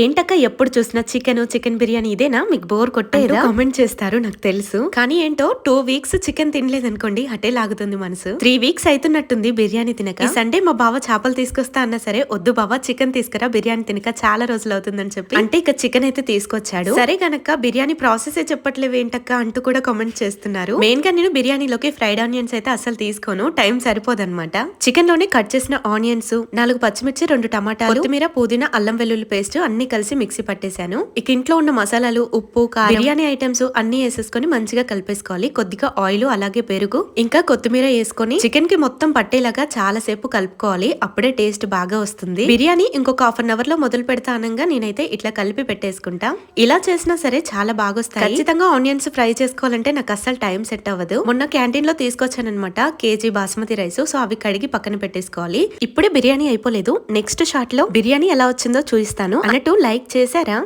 ఏంటక్క ఎప్పుడు చూసినా చికెన్ బిర్యానీ ఇదేనా మీకు బోర్ కొట్టేదా కామెంట్ చేస్తారు నాకు తెలుసు. కానీ ఏంటో 2 వీక్స్ చికెన్ తినలేదనుకోండి అటే లాగుతుంది మనసు. 3 వీక్స్ అవుతున్నట్టుంది బిర్యానీ తినక. ఈ సండే మా బావ చేపలు తీసుకొస్తా అన్నా సరే వద్దు బావ చికెన్ తీసుకురా బిర్యానీ తినక చాలా రోజులు అవుతుందని చెప్పి అంటే ఇక చికెన్ అయితే తీసుకొచ్చాడు. సరే గనక బిర్యానీ ప్రాసెస్ చెప్పట్లేవు ఏంటక్క అంటూ కూడా కామెంట్ చేస్తున్నారు. మెయిన్ గా నేను బిర్యానీలోకి ఫ్రైడ్ ఆనియన్స్ అయితే అసలు తీసుకోను, టైం సరిపోదన్నమాట. చికెన్ లోనే కట్ చేసిన ఆనియన్స్, 4 పచ్చిమిర్చి, 2 టమాటాలు, కొత్తిమీర, పుదీనా, అల్లం వెల్లుల్లి పేస్ట్ అన్ని కలిసి మిక్సీ పట్టేశాను. ఇక ఇంట్లో ఉన్న మసాలాలు, ఉప్పు, కారం, బిర్యానీ ఐటమ్స్ అన్ని వేసేసుకొని మంచిగా కలిపేసుకోవాలి. కొద్దిగా ఆయిల్, అలాగే పెరుగు, ఇంకా కొత్తిమీర వేసుకొని చికెన్ కి మొత్తం పట్టేలాగా చాలా సేపు కలుపుకోవాలి. అప్పుడే టేస్ట్ బాగా వస్తుంది. బిర్యానీ ఇంకొక హాఫ్ అన్ అవర్ లో మొదలు పెడతా అనంగా నేనైతే ఇట్లా కలిపి పెట్టేసుకుంటా. ఇలా చేసినా సరే చాలా బాగా వస్తాయి. ఖచ్చితంగా ఆనియన్స్ ఫ్రై చేసుకోవాలంటే నాకు అస్సలు టైం సెట్ అవ్వదు. మొన్న క్యాంటీన్ లో తీసుకొచ్చానమాట కేజీ బాస్మతి రైస్. సో అవి కడిగి పక్కన పెట్టేసుకోవాలి. ఇప్పుడే బిర్యానీ అయిపోలేదు, నెక్స్ట్ షాట్ లో బిర్యానీ ఎలా వచ్చిందో చూపిస్తాను. అన్నట్టు లైక్ చేశారా?